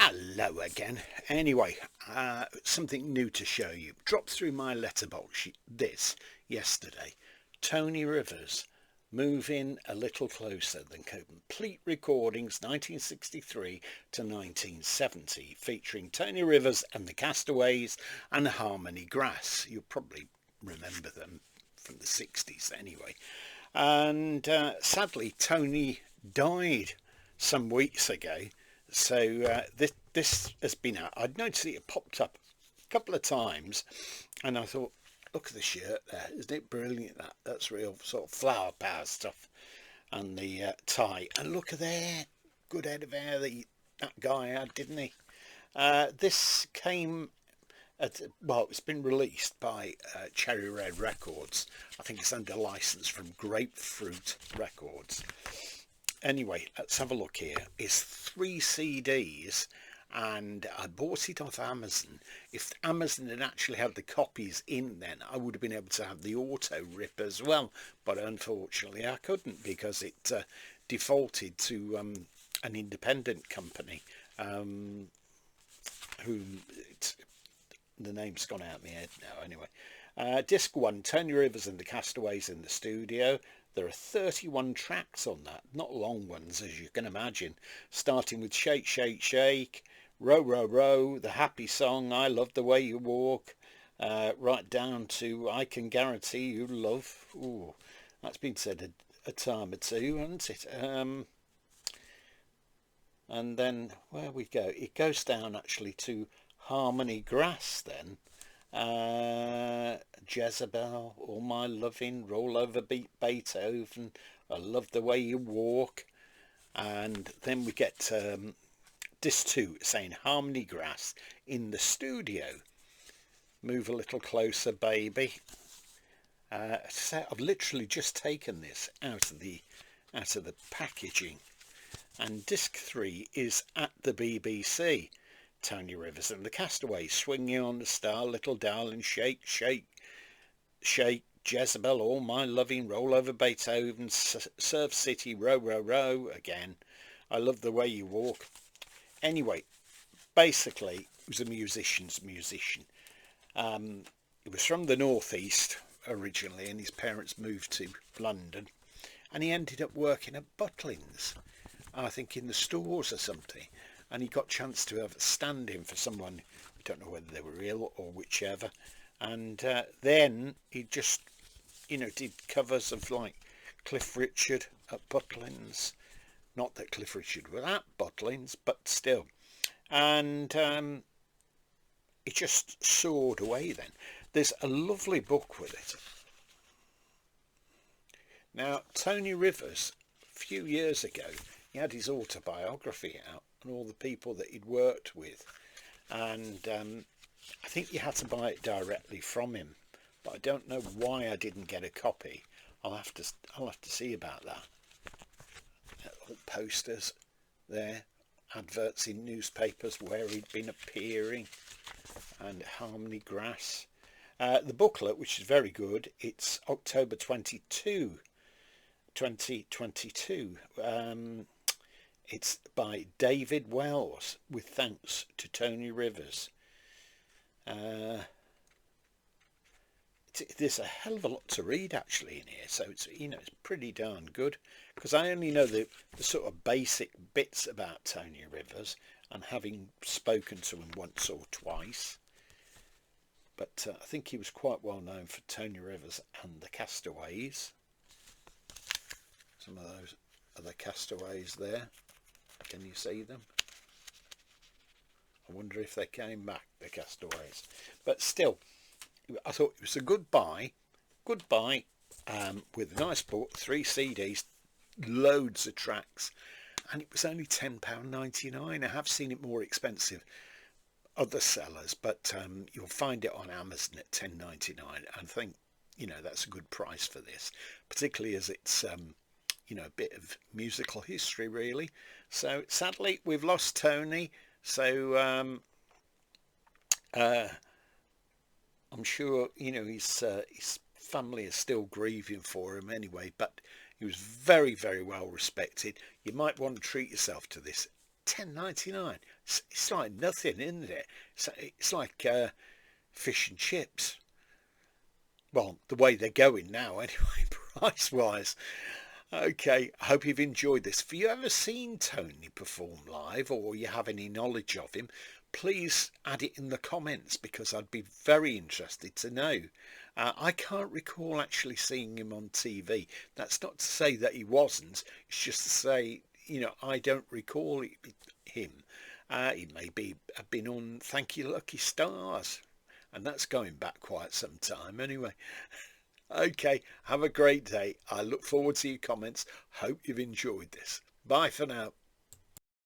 Hello again. Anyway, something new to show you. Dropped through my letterbox this yesterday. Tony Rivers, Moving a Little Closer Than Complete Recordings 1963 to 1970, featuring Tony Rivers and the Castaways and Harmony Grass. You'll probably remember them from the 60s anyway. And sadly, Tony died some weeks ago. So this has been out. I'd noticed it popped up a couple of times, and I thought, look at the shirt there, isn't it brilliant? That's real sort of flower power stuff, and the tie. And look at there, good head of hair that guy had, didn't he? This came it's been released by Cherry Red Records. I think it's under license from Grapefruit Records. Anyway, let's have a look here. It's 3 CDs, and I bought it off Amazon. If Amazon had actually had the copies in then, I would have been able to have the auto rip as well. But unfortunately, I couldn't because it defaulted to an independent company whom the name's gone out of my head now. Anyway, disc 1, Tony Rivers and the Castaways in the studio. There are 31 tracks on that, not long ones as you can imagine, starting with Shake, Shake, Shake, Row, Row, Row, the happy song, I Love the Way You Walk, right down to I Can Guarantee You Love. Ooh, that's been said a time or two, hasn't it? And then, where we go, it goes down actually to Harmony Grass then. Jezebel, All My Loving, Roll Over Beethoven, I Love the Way You Walk. And then we get disc 2 saying Harmony Grass in the studio, Move a Little Closer Baby. I've literally just taken this out of the packaging. And disc 3 is At the BBC, Tony Rivers and the Castaways, Swinging on the Star, Little Darling, Shake, Shake, Shake, Jezebel, All My Loving, Roll Over Beethoven, Surf City, Row, Row, Row, again, I Love the Way You Walk. Anyway, basically, he was a musician's musician. He was from the northeast originally, and his parents moved to London, and he ended up working at Butlins, I think in the stores or something. And he got a chance to have a stand-in for someone, I don't know whether they were ill or whichever. And then he just, did covers of like Cliff Richard at Butlins. Not that Cliff Richard was at Butlins, but still. And it just soared away then. There's a lovely book with it. Now, Tony Rivers, a few years ago, he had his autobiography out, and all the people that he'd worked with, and I think you had to buy it directly from him, but I don't know why I didn't get a copy. I'll have to see about that. All posters there, adverts in newspapers where he'd been appearing, and Harmony Grass. The booklet, which is very good, it's October 22, 2022. It's by David Wells, with thanks to Tony Rivers. There's a hell of a lot to read actually in here, so it's pretty darn good, because I only know the sort of basic bits about Tony Rivers, and having spoken to him once or twice. But I think he was quite well known for Tony Rivers and the Castaways. Some of those other Castaways there. Can you see them? I wonder if they came back, the Castaways. But still, I thought it was a good buy, with a nice book, 3 CDs, loads of tracks, and it was only £10.99. I have seen it more expensive, other sellers, but you'll find it on Amazon at £10.99. I think, that's a good price for this, particularly as it's a bit of musical history really. So sadly we've lost Tony, so I'm sure his family is still grieving for him anyway, but he was very, very well respected. You might want to treat yourself to this 10.99. It's like nothing, isn't it? It's like fish and chips. Well, the way they're going now anyway, price wise. Okay, I hope you've enjoyed this. If you've ever seen Tony perform live, or you have any knowledge of him, please add it in the comments, because I'd be very interested to know. I can't recall actually seeing him on TV. That's not to say that he wasn't. It's just to say, I don't recall him. He may have been on Thank You Lucky Stars, and that's going back quite some time anyway. Okay, have a great day. I look forward to your comments. Hope you've enjoyed this. Bye for now.